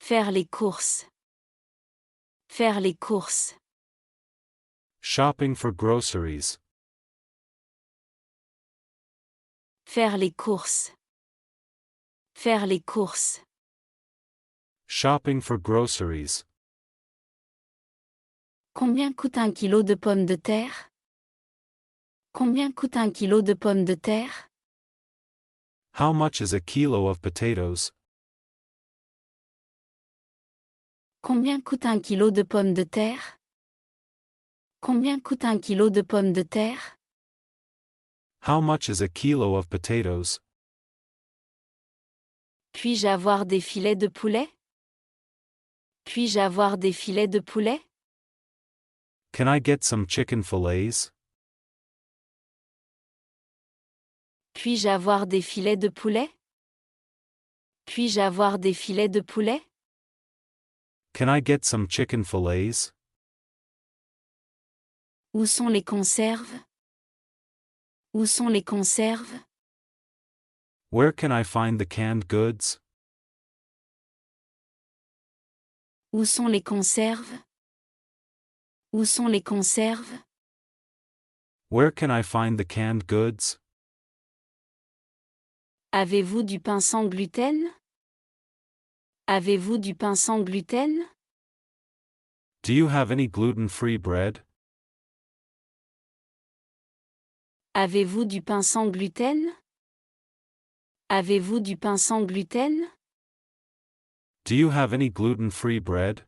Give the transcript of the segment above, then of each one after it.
Faire les courses. Faire les courses. Shopping for groceries. Faire les courses. Faire les courses. Shopping for groceries. Combien coûte 1 kilo de pommes de terre? Combien coûte 1 kilo de pommes de terre? How much is a kilo of potatoes? Combien coûte 1 kilo de pommes de terre? Combien coûte 1 kilo de pommes de terre? How much is a kilo of potatoes? Puis-je avoir des filets de poulet? Puis-je avoir des filets de poulet? Can I get some chicken fillets? Puis-je avoir des filets de poulet? Puis-je avoir des filets de poulet? Can I get some chicken fillets? Où sont les conserves? Où sont les conserves? Where can I find the canned goods? Où sont les conserves? Où sont les conserves? Where can I find the canned goods? Avez-vous du pain sans gluten? Avez-vous du pain sans gluten? Do you have any gluten-free bread? Avez-vous du pain sans gluten? Avez-vous du pain sans gluten? Do you have any gluten-free bread?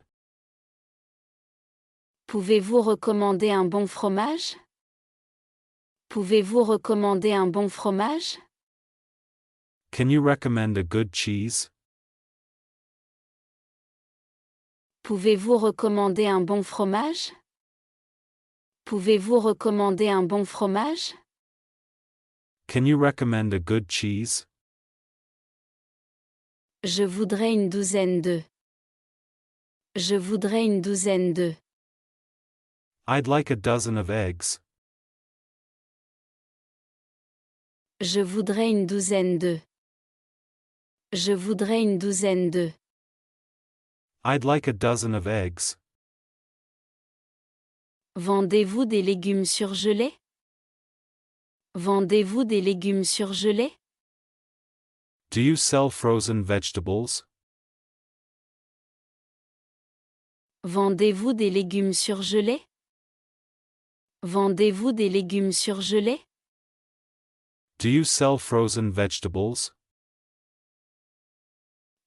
Pouvez-vous recommander un bon fromage? Pouvez-vous recommander un bon fromage? Can you recommend a good cheese? Pouvez-vous recommander un bon fromage? Pouvez-vous recommander un bon fromage? Can you recommend a good cheese? Je voudrais une douzaine d'œufs. Je voudrais une douzaine d'œufs. I'd like a dozen of eggs. Je voudrais une douzaine d'œufs. Je voudrais une douzaine d'œufs. I'd like a dozen of eggs. Vendez-vous des légumes surgelés? Vendez-vous des légumes surgelés? Do you sell frozen vegetables? Vendez-vous des légumes surgelés? Vendez-vous des légumes surgelés? Do you sell frozen vegetables?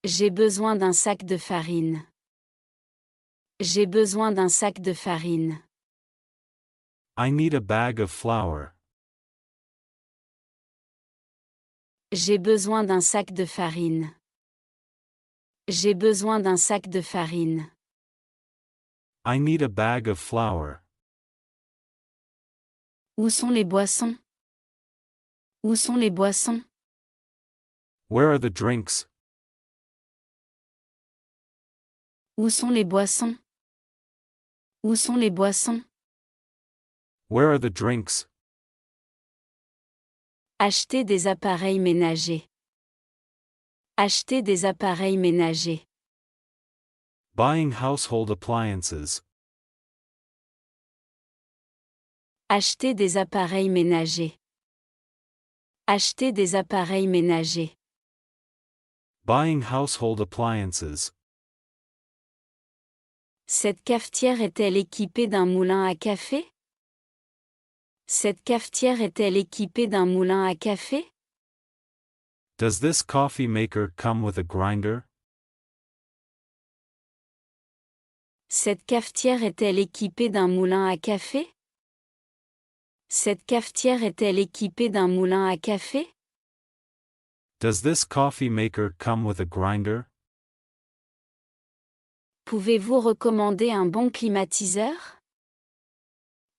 J'ai besoin d'un sac de farine. J'ai besoin d'un sac de farine. I need a bag of flour. J'ai besoin d'un sac de farine. J'ai besoin d'un sac de farine. I need a bag of flour. Où sont les boissons? Où sont les boissons? Where are the drinks? Où sont les boissons? Où sont les boissons? Where are the drinks? Acheter des appareils ménagers. Acheter des appareils ménagers. Buying household appliances. Acheter des appareils ménagers. Acheter des appareils ménagers. Buying household appliances. Cette cafetière est-elle équipée d'un moulin à café? Cette cafetière est-elle équipée d'un moulin à café? Does this coffee maker come with a grinder? Cette cafetière est-elle équipée d'un moulin à café? Cette cafetière est-elle équipée d'un moulin à café? Does this coffee maker come with a grinder? Pouvez-vous recommander un bon climatiseur?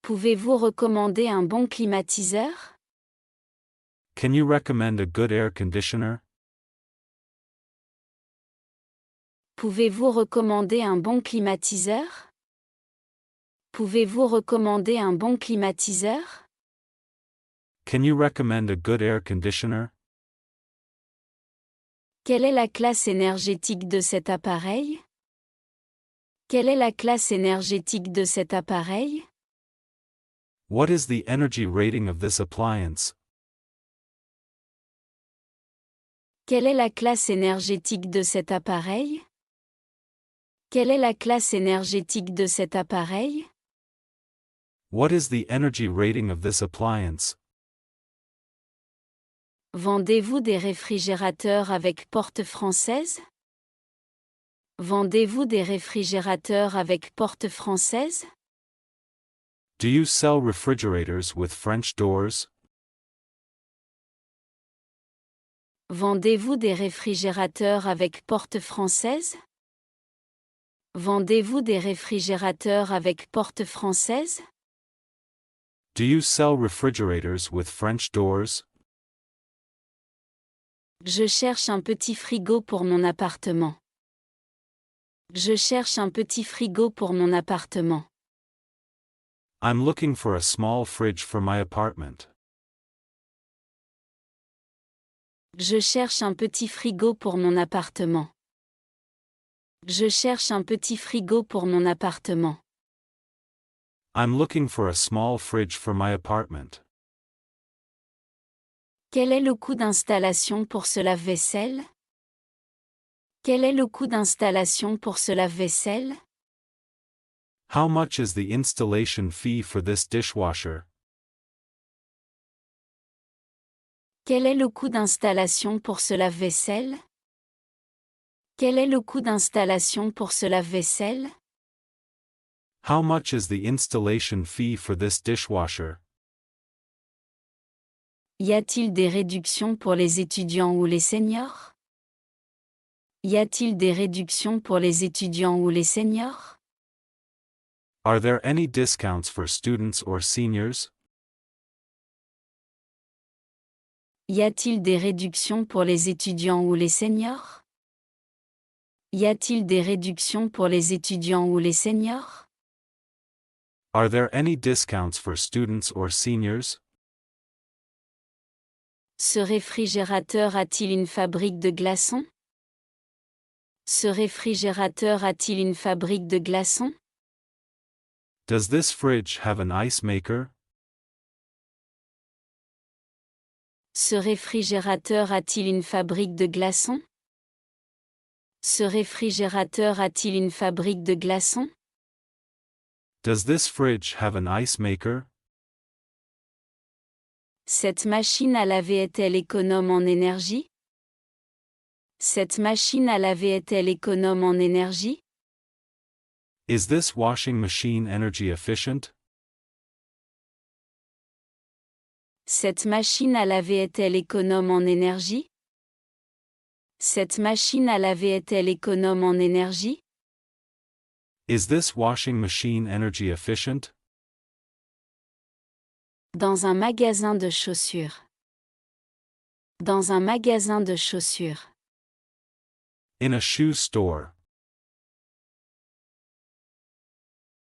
Pouvez-vous recommander un bon climatiseur? Can you recommend a good air conditioner? Pouvez-vous recommander un bon climatiseur? Pouvez-vous recommander un bon climatiseur? Can you recommend a good air conditioner? Quelle est la classe énergétique de cet appareil? Quelle est la classe énergétique de cet appareil? What is the energy rating of this appliance? Quelle est la classe énergétique de cet appareil? Quelle est la classe énergétique de cet appareil? What is the energy rating of this appliance? Vendez-vous des réfrigérateurs avec porte française? Vendez-vous des réfrigérateurs avec porte française? Do you sell refrigerators with French doors? Vendez-vous des réfrigérateurs avec porte française? Vendez-vous des réfrigérateurs avec porte française? Do you sell refrigerators with French doors? Je cherche un petit frigo pour mon appartement. Je cherche un petit frigo pour mon appartement. I'm looking for a small fridge for my apartment. Je cherche un petit frigo pour mon appartement. Je cherche un petit frigo pour mon appartement. I'm looking for a small fridge for my apartment. Quel est le coût d'installation pour ce lave-vaisselle? Quel est le coût d'installation pour ce lave-vaisselle? How much is the installation fee for this dishwasher? Quel est le coût d'installation pour ce lave-vaisselle? Quel est le coût d'installation pour ce lave-vaisselle? How much is the installation fee for this dishwasher? Y a-t-il des réductions pour les étudiants ou les seniors? Y a-t-il des réductions pour les étudiants ou les seniors? Are there any discounts for students or seniors? Y a-t-il des réductions pour les étudiants ou les seniors? Y a-t-il des réductions pour les étudiants ou les seniors? Are there any discounts for students or seniors? Ce réfrigérateur a-t-il une fabrique de glaçons? Ce réfrigérateur a-t-il une fabrique de glaçons? Does this fridge have an ice maker? Ce réfrigérateur a-t-il une fabrique de glaçons? Ce réfrigérateur a-t-il une fabrique de glaçons? Does this fridge have an ice maker? Cette machine à laver est-elle économe en énergie? Cette machine à laver est-elle économe en énergie? Is this washing machine energy efficient? Cette machine à laver est-elle économe en énergie? Cette machine à laver est-elle économe en énergie? Is this washing machine energy efficient? Dans un magasin de chaussures. Dans un magasin de chaussures. In a shoe store.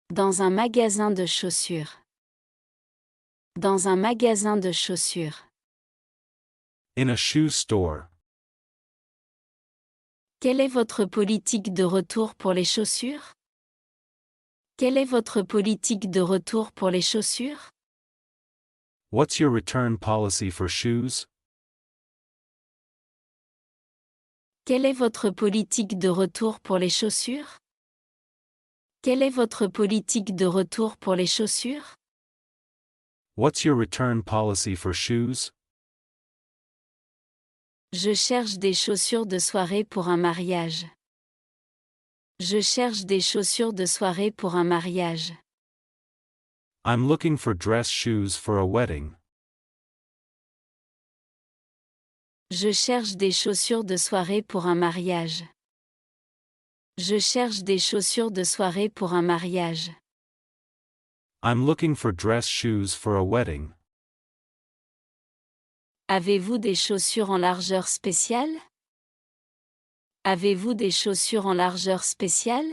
Dans un magasin de chaussures. Dans un magasin de chaussures. In a shoe store. Quelle est votre politique de retour pour les chaussures? Quelle est votre politique de retour pour les chaussures? What's your return policy for shoes? Quelle est votre politique de retour pour les chaussures? Quelle est votre politique de retour pour les chaussures? What's your return policy for shoes? Je cherche des chaussures de soirée pour un mariage. Je cherche des chaussures de soirée pour un mariage. I'm looking for dress shoes for a wedding. Je cherche des chaussures de soirée pour un mariage. Je cherche des chaussures de soirée pour un mariage. I'm looking for dress shoes for a wedding. Avez-vous des chaussures en largeur spéciale? Avez-vous des chaussures en largeur spéciale?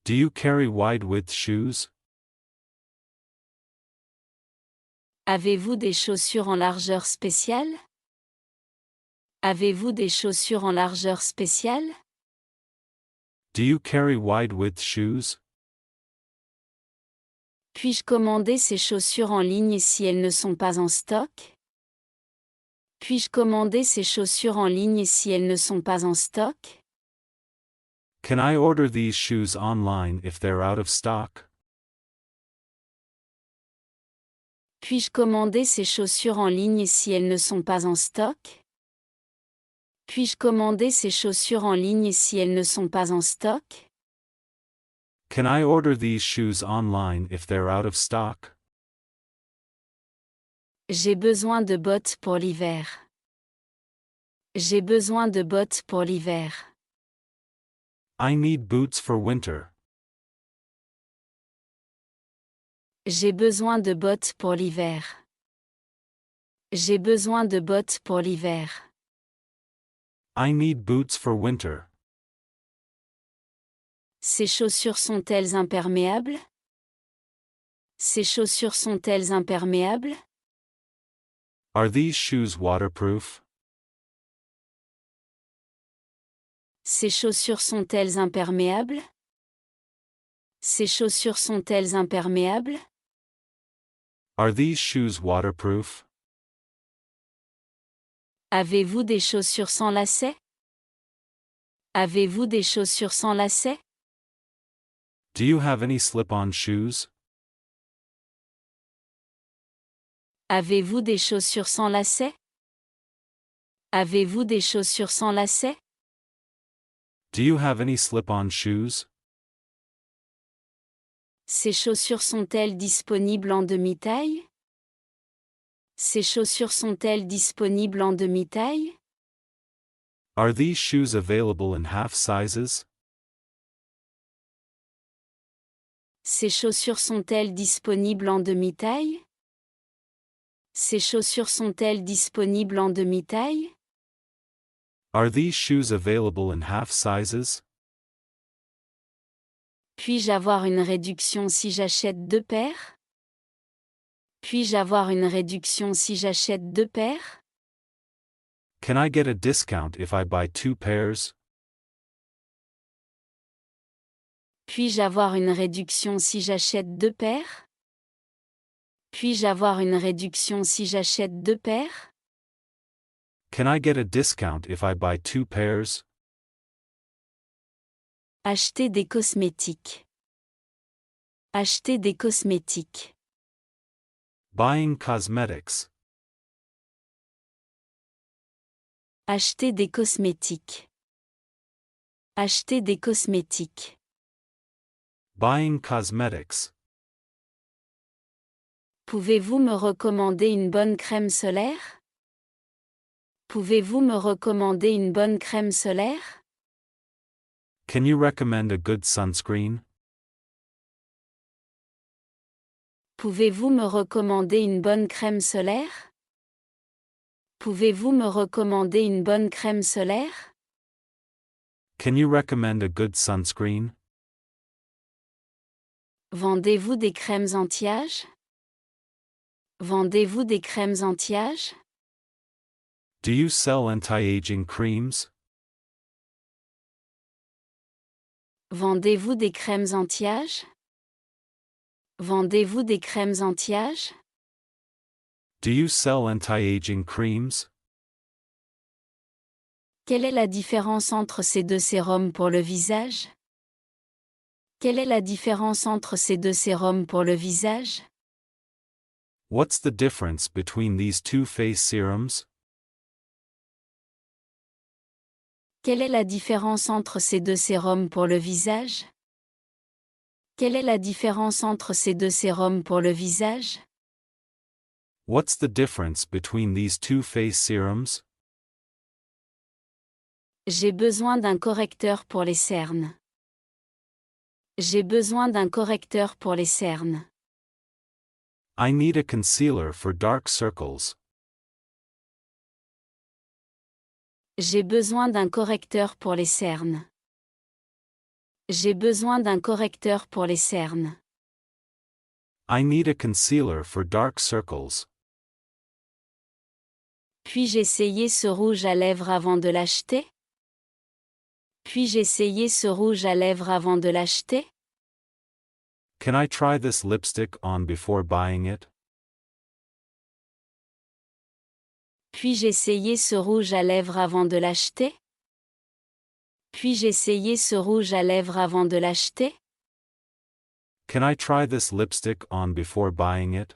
Do you carry wide width shoes? Avez-vous des chaussures en largeur spéciale? Avez-vous des chaussures en largeur spéciale? Do you carry wide-width shoes? Puis-je commander ces chaussures en ligne si elles ne sont pas en stock? Puis-je commander ces chaussures en ligne si elles ne sont pas en stock? Can I order these shoes online if they're out of stock? Puis-je commander ces chaussures en ligne si elles ne sont pas en stock? Puis-je commander ces chaussures en ligne si elles ne sont pas en stock? Can I order these shoes online if they're out of stock? J'ai besoin de bottes pour l'hiver. J'ai besoin de bottes pour l'hiver. I need boots for winter. J'ai besoin de bottes pour l'hiver. J'ai besoin de bottes pour l'hiver. I need boots for winter. Ces chaussures sont-elles imperméables? Ces chaussures sont-elles imperméables? Are these shoes waterproof? Ces chaussures sont-elles imperméables? Ces chaussures sont-elles imperméables? Are these shoes waterproof? Avez-vous des chaussures sans lacets? Avez-vous des chaussures sans lacets? Do you have any slip-on shoes? Avez-vous des chaussures sans lacets? Avez-vous des chaussures sans lacets? Do you have any slip-on shoes? Ces chaussures sont-elles disponibles en demi-taille? Ces chaussures sont-elles disponibles en demi-taille? Are these shoes available in half sizes? Ces chaussures sont-elles disponibles en demi-taille? Ces chaussures sont-elles disponibles en demi-taille? Are these shoes available in half sizes? Puis-je avoir une réduction si j'achète 2 paires? Puis-je avoir une réduction si j'achète 2 paires? Can I get a discount if I buy 2 pairs? Puis-je avoir une réduction si j'achète 2 paires? Puis-je avoir une réduction si j'achète 2 paires? Can I get a discount if I buy 2 pairs? Acheter des cosmétiques. Acheter des cosmétiques. Buying cosmetics. Acheter des cosmétiques. Acheter des cosmétiques. Buying cosmetics. Pouvez-vous me recommander une bonne crème solaire? Pouvez-vous me recommander une bonne crème solaire? Can you recommend a good sunscreen? Pouvez-vous me recommander une bonne crème solaire? Pouvez-vous me recommander une bonne crème solaire? Can you recommend a good sunscreen? Vendez-vous des crèmes anti-âge? Vendez-vous des crèmes anti-âge? Do you sell anti-aging creams? Vendez-vous des crèmes anti-âge? Vendez-vous des crèmes anti-âge? Do you sell anti-aging creams? Quelle est la différence entre ces deux sérums pour le visage? Quelle est la différence entre ces deux sérums pour le visage? What's the difference between these 2 face serums? Quelle est la différence entre ces deux sérums pour le visage? Quelle est la différence entre ces deux sérums pour le visage? What's the difference between these 2 face serums? J'ai besoin d'un correcteur pour les cernes. J'ai besoin d'un correcteur pour les cernes. I need a concealer for dark circles. J'ai besoin d'un correcteur pour les cernes. J'ai besoin d'un correcteur pour les cernes. I need a concealer for dark circles. Puis-je essayer ce rouge à lèvres avant de l'acheter? Puis-je essayer ce rouge à lèvres avant de l'acheter? Can I try this lipstick on before buying it? Puis-je essayer ce rouge à lèvres avant de l'acheter? Puis-je essayer ce rouge à lèvres avant de l'acheter? Can I try this lipstick on before buying it?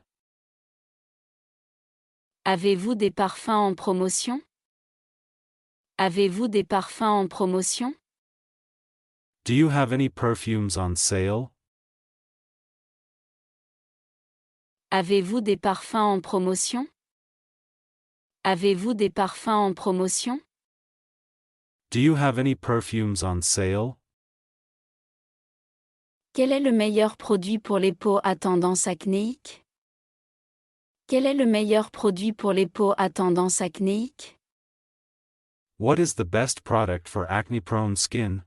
Avez-vous des parfums en promotion? Avez-vous des parfums en promotion? Do you have any perfumes on sale? Avez-vous des parfums en promotion? Avez-vous des parfums en promotion? Do you have any perfumes on sale? Quel est le meilleur produit pour les peaux à tendance acnéique? Quel est le meilleur produit pour les peaux à tendance acnéique? What is the best product for acne-prone skin?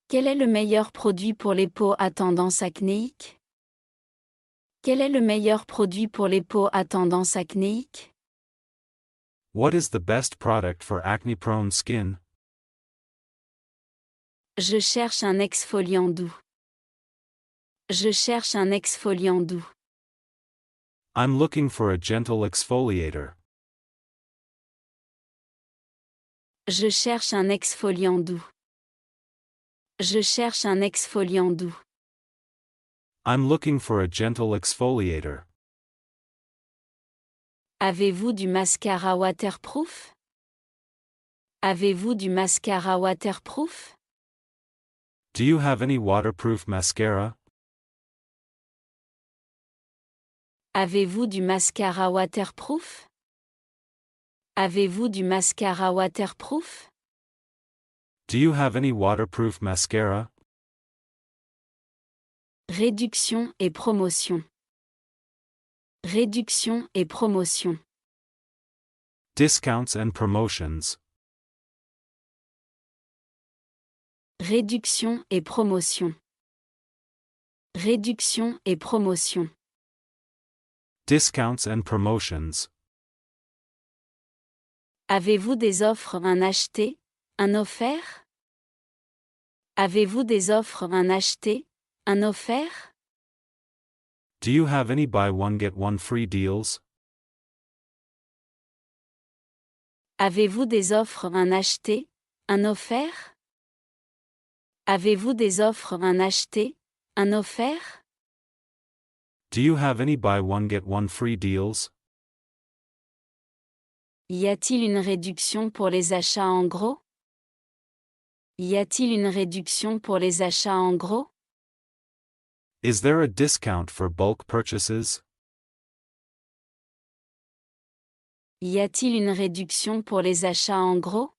Quel est le meilleur produit pour les peaux à tendance acnéique? Quel est le meilleur produit pour les peaux à tendance acnéique? What is the best product for acne-prone skin? Je cherche un exfoliant doux. Je cherche un exfoliant doux. I'm looking for a gentle exfoliator. Je cherche un exfoliant doux. Je cherche un exfoliant doux. I'm looking for a gentle exfoliator. Avez-vous du mascara waterproof? Avez-vous du mascara waterproof? Do you have any waterproof mascara? Avez-vous du mascara waterproof? Avez-vous du mascara waterproof? Do you have any waterproof mascara? Réduction et promotion. Réduction et promotion. Discounts and promotions. Réduction et promotion. Réduction et promotion. Discounts and promotions. Avez-vous des offres un acheté, un offert? Avez-vous des offres un acheté, un offert? Do you have any buy one get one free deals? Avez-vous des offres un acheté, un offert? Avez-vous des offres un acheté, un offert? Do you have any buy one get one free deals? Y a-t-il une réduction pour les achats en gros? Y a-t-il une réduction pour les achats en gros? Is there a discount for bulk purchases? Y a-t-il une réduction pour les achats en gros?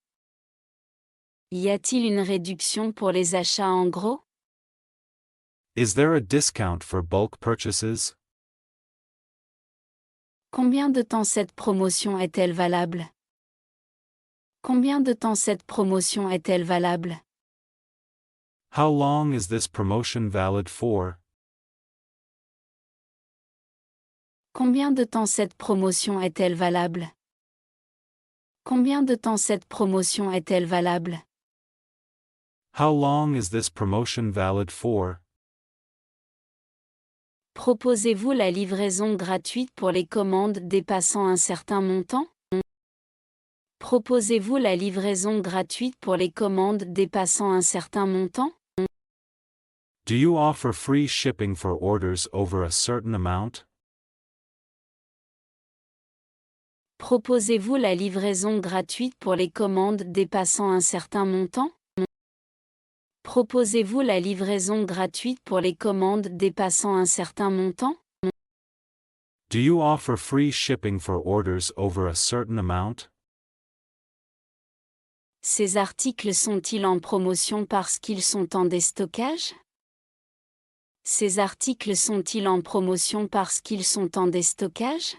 Y a-t-il une réduction pour les achats en gros? Is there a discount for bulk purchases? Combien de temps cette promotion est-elle valable? Combien de temps cette promotion est-elle valable? How long is this promotion valid for? Combien de temps cette promotion est-elle valable? Combien de temps cette promotion est-elle valable? How long is this promotion valid for? Proposez-vous la livraison gratuite pour les commandes dépassant un certain montant? Proposez-vous la livraison gratuite pour les commandes dépassant un certain montant? Do you offer free shipping for orders over a certain amount? Proposez-vous la livraison gratuite pour les commandes dépassant un certain montant? Proposez-vous la livraison gratuite pour les commandes dépassant un certain montant? Do you offer free shipping for orders over a certain amount? Ces articles sont-ils en promotion parce qu'ils sont en déstockage? Ces articles sont-ils en promotion parce qu'ils sont en déstockage?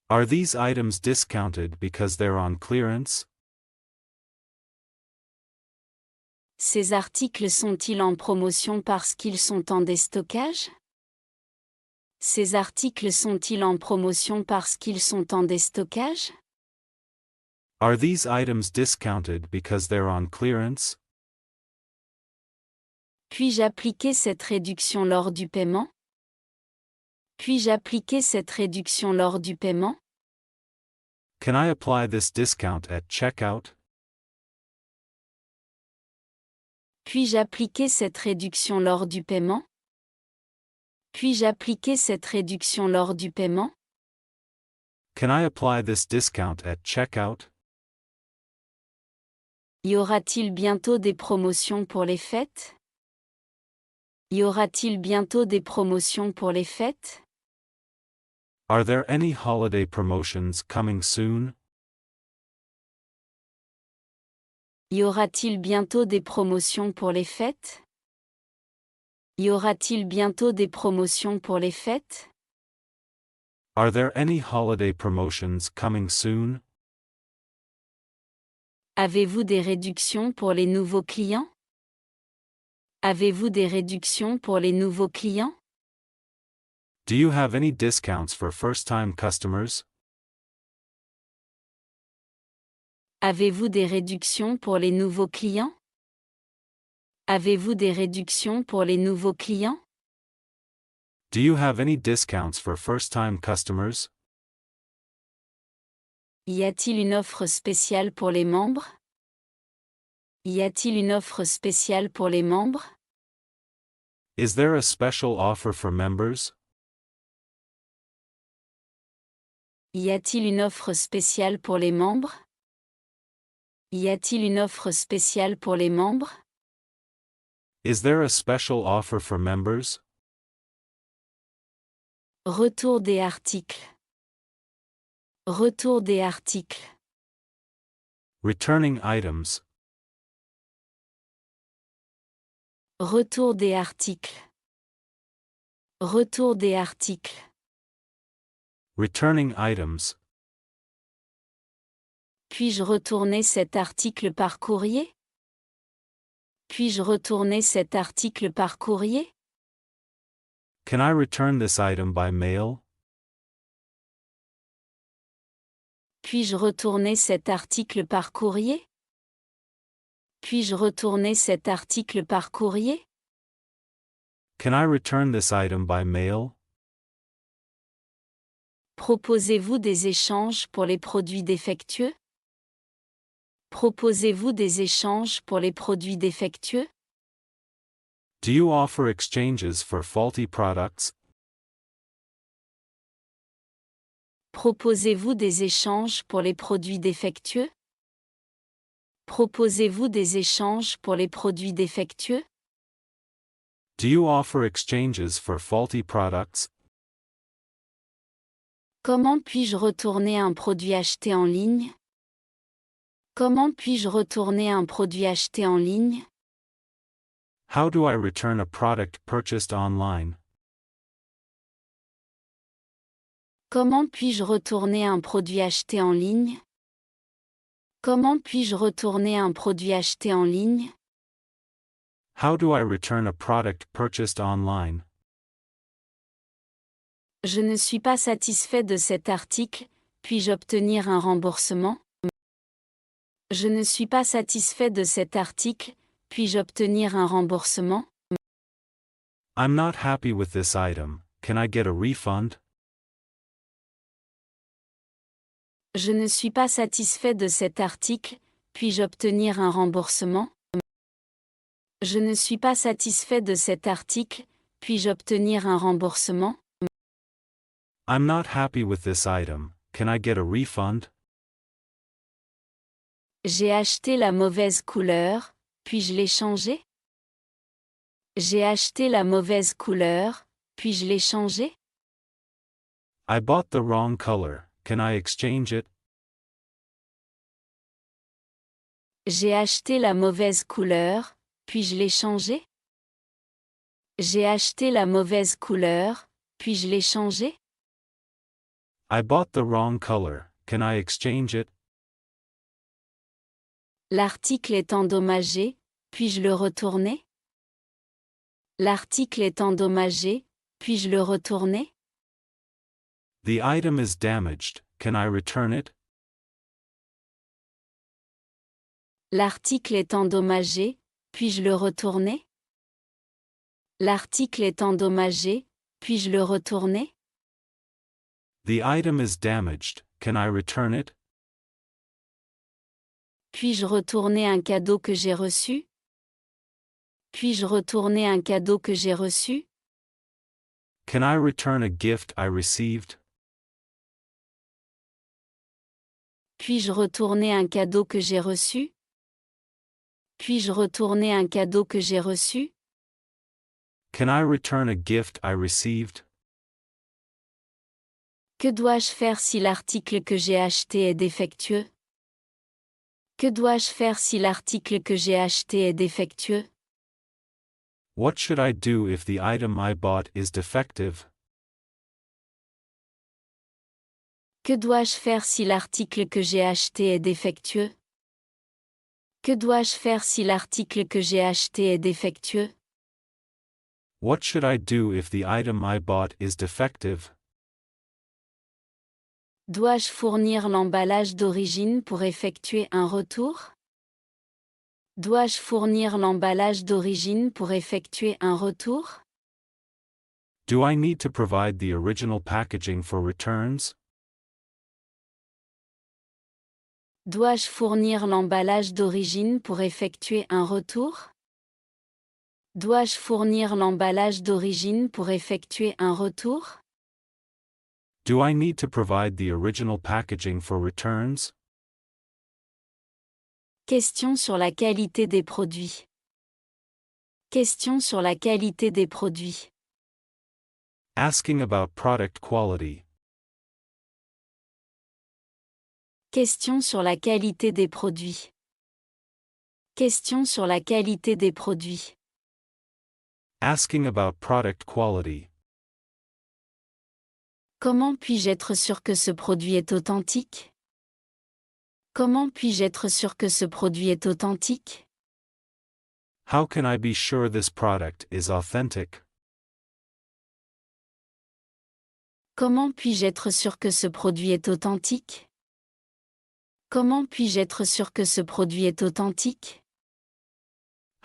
Are these items discounted because they're on clearance? Ces articles sont-ils en promotion parce qu'ils sont en déstockage? Ces articles sont-ils en promotion parce qu'ils sont en déstockage? Are these items discounted because they're on clearance? Puis-je appliquer cette réduction lors du paiement? Puis-je appliquer cette réduction lors du paiement? Can I apply this discount at checkout? Puis-je appliquer cette réduction lors du paiement? Puis-je appliquer cette réduction lors du paiement? Can I apply this discount at checkout? Y aura-t-il bientôt des promotions pour les fêtes? Y aura-t-il bientôt des promotions pour les fêtes? Are there any holiday promotions coming soon? Y aura-t-il bientôt des promotions pour les fêtes? Y aura-t-il bientôt des promotions pour les fêtes? Are there any holiday promotions coming soon? Avez-vous des réductions pour les nouveaux clients? Avez-vous des réductions pour les nouveaux clients? Do you have any discounts for first-time customers? Avez-vous des réductions pour les nouveaux clients? Avez-vous des réductions pour les nouveaux clients? Do you have any discounts for first-time customers? Y a-t-il une offre spéciale pour les membres? Y a-t-il une offre spéciale pour les membres? Is there a special offer for members? Y a-t-il une offre spéciale pour les membres? Y a-t-il une offre spéciale pour les membres? Is there a special offer for members? Retour des articles. Retour des articles. Returning items. Retour des articles. Retour des articles. Returning items. Puis-je retourner cet article par courrier? Puis-je retourner cet article par courrier? Can I return this item by mail? Puis-je retourner cet article par courrier? Puis-je retourner cet article par courrier? Can I return this item by mail? Proposez-vous des échanges pour les produits défectueux? Proposez-vous des échanges pour les produits défectueux? Do you offer exchanges for faulty products? Proposez-vous des échanges pour les produits défectueux? Proposez-vous des échanges pour les produits défectueux? Do you offer exchanges for faulty products? Comment puis-je retourner un produit acheté en ligne? Comment puis-je retourner un produit acheté en ligne? How do I return a product purchased online? Comment puis-je retourner un produit acheté en ligne? Comment puis-je retourner un produit acheté en ligne? How do I return a product purchased online? Je ne suis pas satisfait de cet article, puis-je obtenir un remboursement? Je ne suis pas satisfait de cet article, puis-je obtenir un remboursement? I'm not happy with this item. Can I get a refund? Je ne suis pas satisfait de cet article, puis-je obtenir un remboursement? Je ne suis pas satisfait de cet article, puis-je obtenir un remboursement? I'm not happy with this item. Can I get a refund? J'ai acheté la mauvaise couleur, puis-je l'ai changée? J'ai acheté la mauvaise couleur, puis-je l'ai changée? I bought the wrong color. Can I exchange it? J'ai acheté la mauvaise couleur, puis-je l'ai changée? J'ai acheté la mauvaise couleur, puis-je l'ai changée? I bought the wrong color. Can I exchange it? L'article est endommagé, puis-je le retourner? L'article est endommagé, puis-je le retourner? The item is damaged, can I return it? L'article est endommagé, puis-je le retourner? L'article est endommagé, puis-je le retourner? The item is damaged, can I return it? Puis-je retourner un cadeau que j'ai reçu? Puis-je retourner un cadeau que j'ai reçu? Can I return a gift I received? Puis-je retourner un cadeau que j'ai reçu? Puis-je retourner un cadeau que j'ai reçu? Can I return a gift I received? Que dois-je faire si l'article que j'ai acheté est défectueux? Que dois-je faire si l'article que j'ai acheté est défectueux? What should I do if the item I bought is defective? Que dois-je faire si l'article que j'ai acheté est défectueux? Que dois-je faire si l'article que j'ai acheté est défectueux? What should I do if the item I bought is defective? Dois-je fournir l'emballage d'origine pour effectuer un retour? Dois-je fournir l'emballage d'origine pour effectuer un retour? Do I need to provide the original packaging for returns? Dois-je fournir l'emballage d'origine pour effectuer un retour? Dois-je fournir l'emballage d'origine pour effectuer un retour? Do I need to provide the original packaging for returns? Question sur la qualité des produits. Question sur la qualité des produits. Asking about product quality. Question sur la qualité des produits. Question sur la qualité des produits. Asking about product quality. Comment puis-je être sûr que ce produit est authentique? Comment puis-je être sûr que ce produit est authentique? How can I be sure this product is authentic? Comment puis-je être sûr que ce produit est authentique? Comment puis-je être sûr que ce produit est authentique?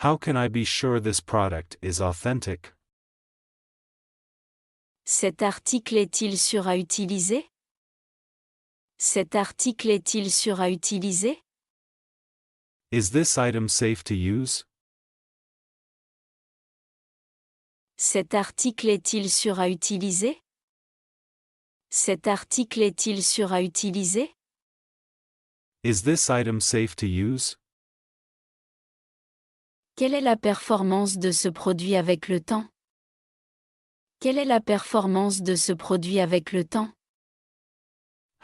How can I be sure this product is authentic? Cet article est-il sûr à utiliser? Cet article est-il sûr à utiliser? Is this item safe to use? Cet article est-il sûr à utiliser? Cet article est-il sûr à utiliser? Is this item safe to use? Quelle est la performance de ce produit avec le temps? Quelle est la performance de ce produit avec le temps?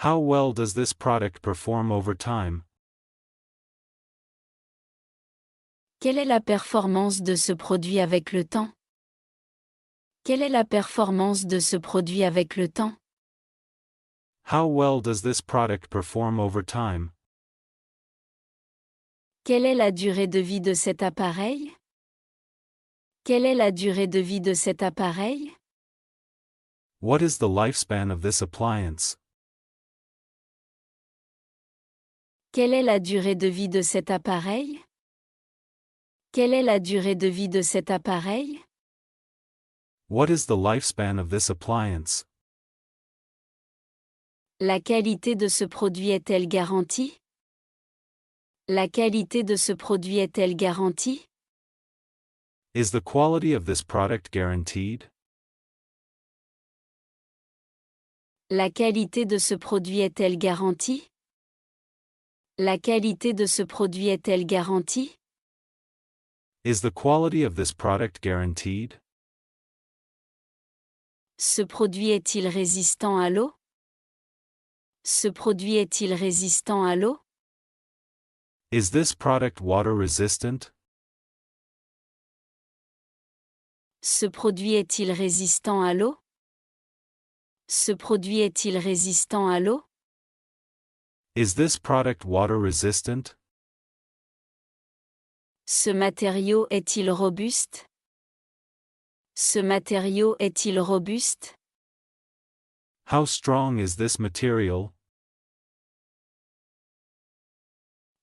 How well does this product perform over time? Quelle est la performance de ce produit avec le temps? Quelle est la performance de ce produit avec le temps? How well does this product perform over time? Quelle est la durée de vie de cet appareil? Quelle est la durée de vie de cet appareil? What is the lifespan of this appliance? Quelle est la durée de vie de cet appareil? Quelle est la durée de vie de cet appareil? What is the lifespan of this appliance? La qualité de ce produit est-elle garantie? La qualité de ce produit est-elle garantie? Is the quality of this product guaranteed? La qualité de ce produit est-elle garantie? La qualité de ce produit est-elle garantie? Is the quality of this product guaranteed? Ce produit est-il résistant à l'eau? Ce produit est-il résistant à l'eau? Is this product water resistant? Ce produit est-il résistant à l'eau? Ce produit est-il résistant à l'eau? Is this product water resistant? Ce matériau est-il robuste? Ce matériau est-il robuste? How strong is this material?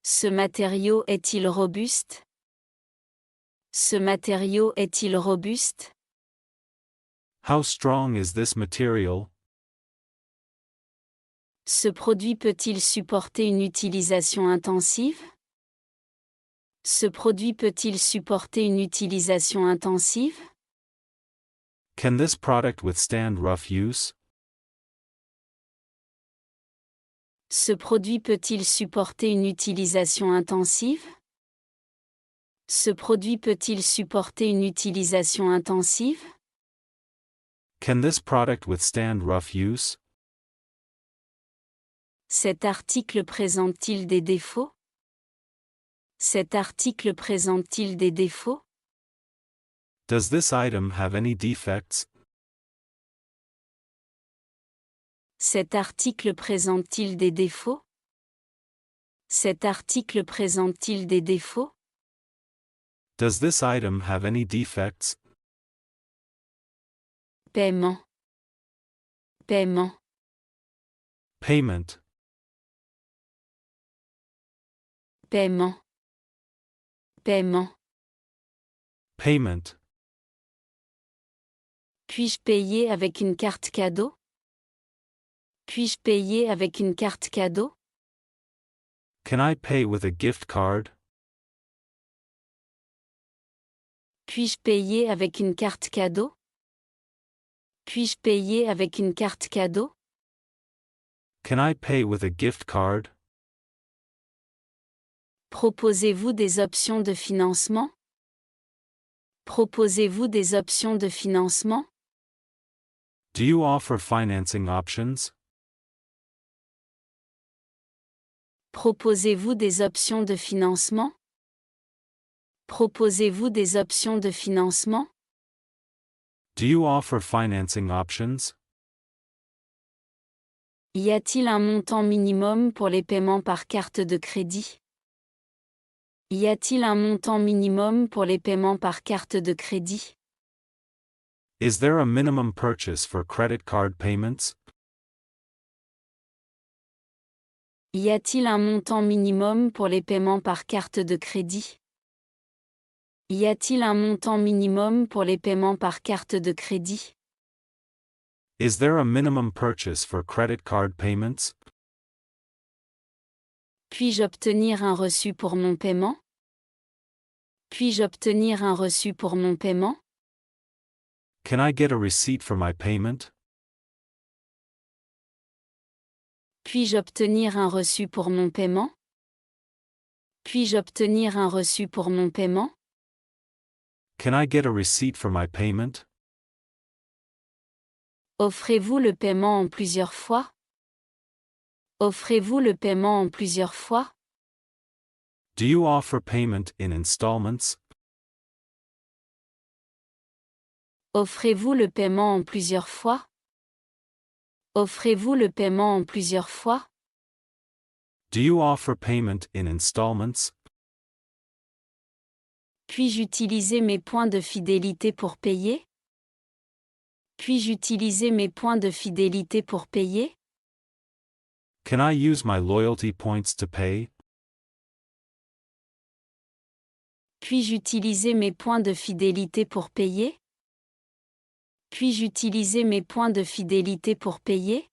Ce matériau est-il robuste? Ce matériau est-il robuste? How strong is this material? Ce produit peut-il supporter une utilisation intensive? Ce produit peut-il supporter une utilisation intensive? Can this product withstand rough use? Ce produit peut-il supporter une utilisation intensive? Ce produit peut-il supporter une utilisation intensive? Can this product withstand rough use? Cet article présente-t-il des défauts? Cet article présente-t-il des défauts? Does this item have any defects? Cet article présente-t-il des défauts? Cet article présente-t-il des défauts? Does this item have any defects? Paiement. Paiement. Payment. Paiement. Paiement. Payment. Puis-je payer avec une carte cadeau? Puis-je payer avec une carte cadeau? Can I pay with a gift card? Puis-je payer avec une carte cadeau? Puis-je payer avec une carte cadeau? Can I pay with a gift card? Proposez-vous des options de financement? Proposez-vous des options de financement? Do you offer financing options? Proposez-vous des options de financement? Proposez-vous des options de financement? Do you offer financing options? Y a-t-il un montant minimum pour les paiements par carte de crédit? Y a-t-il un montant minimum pour les paiements par carte de crédit? Is there a minimum purchase for credit card payments? Y a-t-il un montant minimum pour les paiements par carte de crédit? Y a-t-il un montant minimum pour les paiements par carte de crédit? Is there a minimum purchase for credit card payments? Puis-je obtenir un reçu pour mon paiement? Puis-je obtenir un reçu pour mon paiement? Can I get a receipt for my payment? Puis-je obtenir un reçu pour mon paiement? Puis-je obtenir un reçu pour mon paiement? Can I get a receipt for my payment? Offrez-vous le paiement en plusieurs fois? Offrez-vous le paiement en plusieurs fois? Do you offer payment in installments? Offrez-vous le paiement en plusieurs fois? Offrez-vous le paiement en plusieurs fois? Do you offer payment in installments? Puis-je utiliser mes points de fidélité pour payer? Puis-je utiliser mes points de fidélité pour payer? Can I use my loyalty points to pay? Puis-je utiliser mes points de fidélité pour payer? Puis-je utiliser mes points de fidélité pour payer?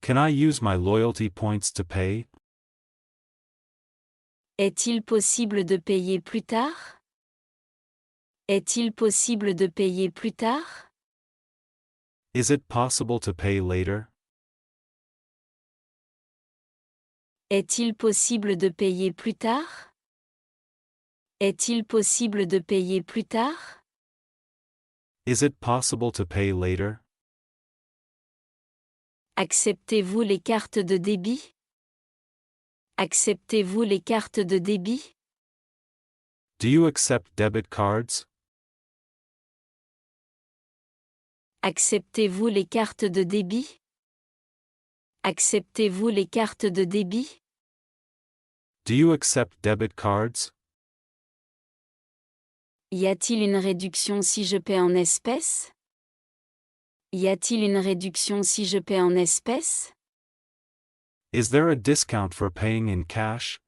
Can I use my loyalty points to pay? Est-il possible de payer plus tard? Est-il possible de payer plus tard? Is it possible to pay later? Est-il possible de payer plus tard? Est-il possible de payer plus tard? Is it possible to pay later? Acceptez-vous les cartes de débit? Acceptez-vous les cartes de débit? Do you accept debit cards? Acceptez-vous les cartes de débit? Acceptez-vous les cartes de débit? Do you accept debit cards? Y a-t-il une réduction si je paie en espèces? Y a-t-il une réduction si je paie en espèces? Is there a discount for paying in cash?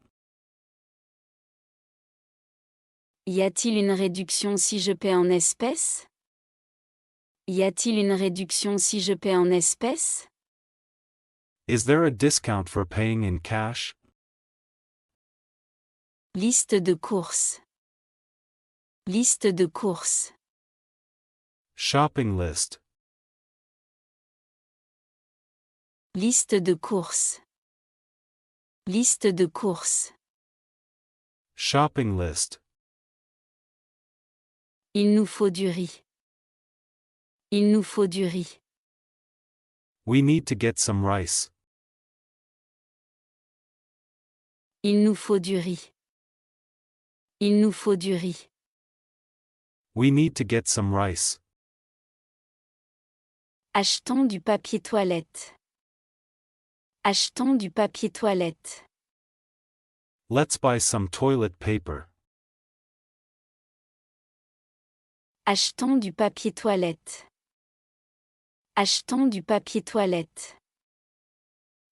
Y a-t-il une réduction si je paie en espèces? Y a-t-il une réduction si je paie en espèces? Is there a discount for paying in cash? Liste de courses. Liste de courses. Shopping list. Liste de courses. Liste de courses. Shopping list. Il nous faut du riz. Il nous faut du riz. We need to get some rice. Il nous faut du riz. Il nous faut du riz. We need to get some rice. Achetons du papier toilette. Achetons du papier toilette. Let's buy some toilet paper. Achetons du papier toilette. Achetons du papier toilette.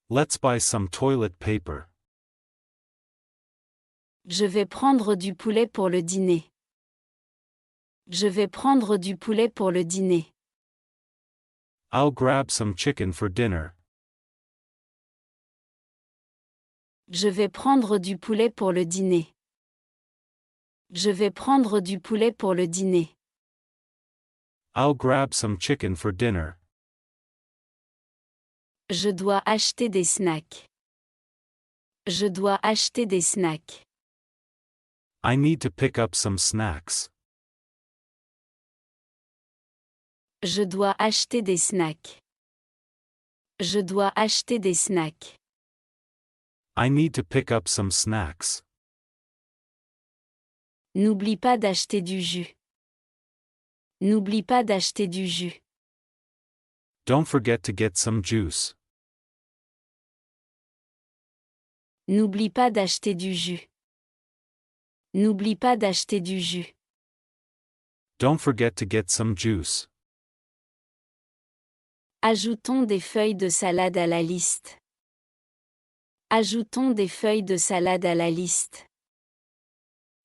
Let's buy some toilet paper. Je vais prendre du poulet pour le dîner. Je vais prendre du poulet pour le dîner. I'll grab some chicken for dinner. Je vais prendre du poulet pour le dîner. Je vais prendre du poulet pour le dîner. I'll grab some chicken for dinner. Je dois acheter des snacks. Je dois acheter des snacks. I need to pick up some snacks. Je dois acheter des snacks. Je dois acheter des snacks. I need to pick up some snacks. N'oublie pas d'acheter du jus. N'oublie pas d'acheter du jus. Don't forget to get some juice. N'oublie pas d'acheter du jus. N'oublie pas d'acheter du jus. Don't forget to get some juice. Ajoutons des feuilles de salade à la liste. Ajoutons des feuilles de salade à la liste.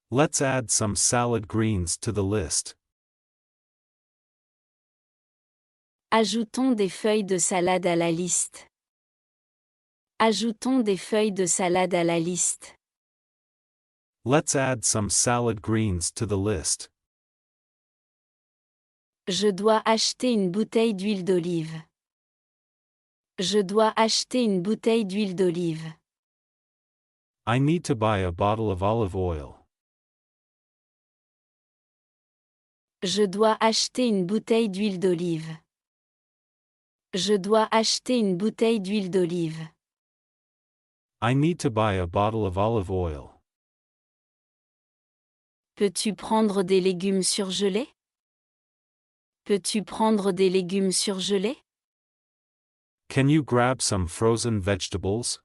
Let's add some salad greens to the list. Ajoutons des feuilles de salade à la liste. Ajoutons des feuilles de salade à la liste. Let's add some salad greens to the list. Je dois acheter une bouteille d'huile d'olive. Je dois acheter une bouteille d'huile d'olive. I need to buy a bottle of olive oil. Je dois acheter une bouteille d'huile d'olive. Je dois acheter une bouteille d'huile d'olive. I need to buy a bottle of olive oil. Peux-tu prendre des légumes surgelés? Peux-tu prendre des légumes surgelés? Can you grab some frozen vegetables?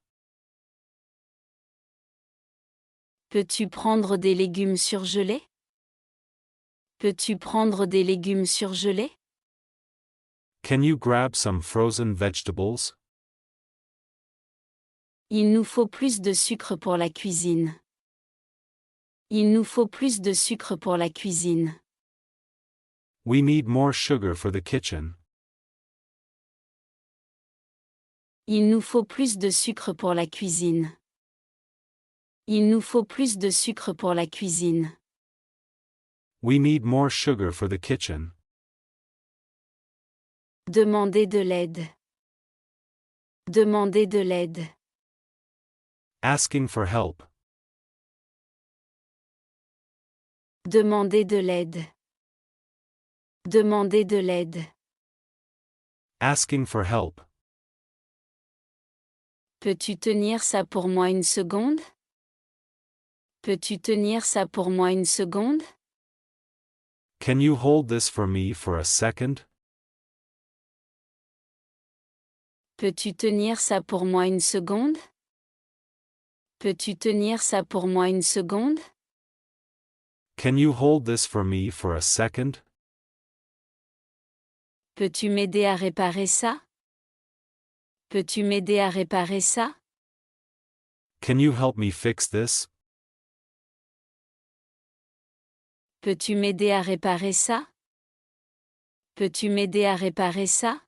Peux-tu prendre des légumes surgelés? Peux-tu prendre des légumes surgelés? Can you grab some frozen vegetables? Il nous faut plus de sucre pour la cuisine. Il nous faut plus de sucre pour la cuisine. We need more sugar for the kitchen. Il nous faut plus de sucre pour la cuisine. Il nous faut plus de sucre pour la cuisine. We need more sugar for the kitchen. Demandez de l'aide. Demandez de l'aide. Asking for help. Demandez de l'aide. Demandez de l'aide. Asking for help. Peux-tu tenir ça pour moi une seconde? Peux-tu tenir ça pour moi une seconde? Can you hold this for me for a second? Peux-tu tenir ça pour moi une seconde? Peux-tu tenir ça pour moi une seconde? Can you hold this for me for a second? Peux-tu m'aider à réparer ça? Peux-tu m'aider à réparer ça? Can you help me fix this? Peux-tu m'aider à réparer ça? Peux-tu m'aider à réparer ça?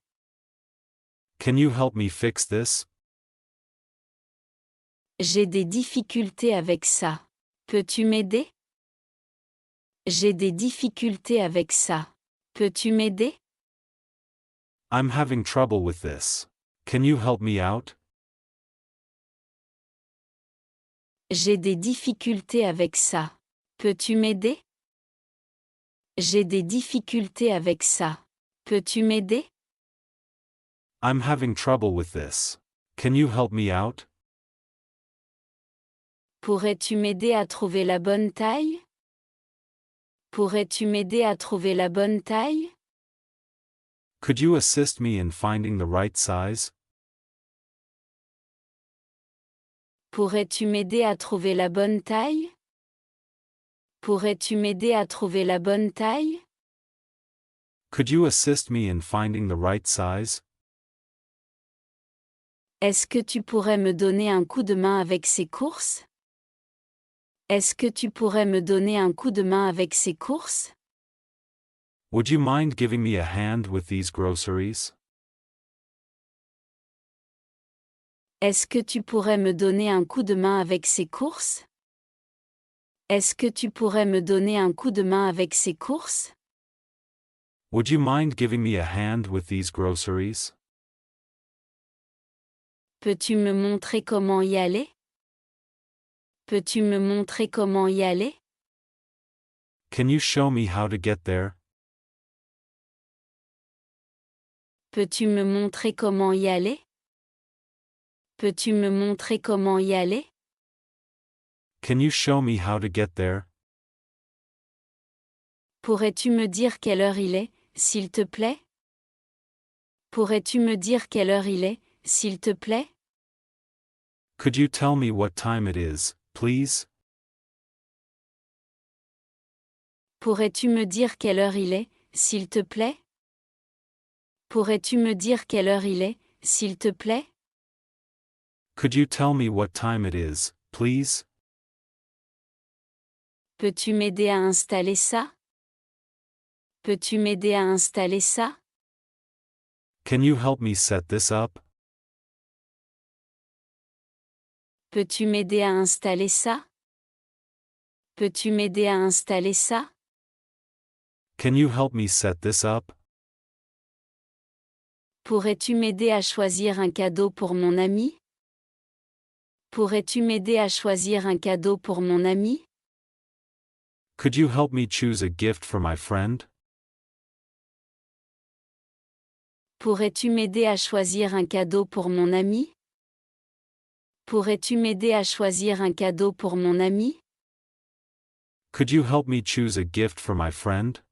Can you help me fix this? J'ai des difficultés avec ça. Peux-tu m'aider? J'ai des difficultés avec ça. Peux-tu m'aider? I'm having trouble with this. Can you help me out? J'ai des difficultés avec ça. Peux-tu m'aider? J'ai des difficultés avec ça. Peux-tu m'aider? I'm having trouble with this. Can you help me out? Pourrais-tu m'aider à trouver la bonne taille? Pourrais-tu m'aider à trouver la bonne taille? Could you assist me in finding the right size? Pourrais-tu m'aider à trouver la bonne taille? Pourrais-tu m'aider à trouver la bonne taille? Could you assist me in finding the right size? Est-ce que tu pourrais me donner un coup de main avec ces courses? Est-ce que tu pourrais me donner un coup de main avec ces courses? Would you mind giving me a hand with these groceries? Est-ce que tu pourrais me donner un coup de main avec ces courses? Est-ce que tu pourrais me donner un coup de main avec ces courses? Would you mind giving me a hand with these groceries? Peux-tu me montrer comment y aller? Peux-tu me montrer comment y aller? Can you show me how to get there? Peux-tu me montrer comment y aller? Peux-tu me montrer comment y aller? Can you show me how to get there? Pourrais-tu me dire quelle heure il est, s'il te plaît? Pourrais-tu me dire quelle heure il est, s'il te plaît? Could you tell me what time it is, please? Pourrais-tu me dire quelle heure il est, s'il te plaît? Pourrais-tu me dire quelle heure il est, s'il te plaît? Could you tell me what time it is, please? Peux-tu m'aider à installer ça? Peux-tu m'aider à installer ça? Can you help me set this up? Peux-tu m'aider à installer ça? Peux-tu m'aider à installer ça? Can you help me set this up? Pourrais-tu m'aider à choisir un cadeau pour mon ami? Pourrais-tu m'aider à choisir un cadeau pour mon ami? Could you help me choose a gift for my friend? Pourrais-tu m'aider à choisir un cadeau pour mon ami? Pourrais-tu m'aider à choisir un cadeau pour mon ami? Could you help me choose a gift for my friend?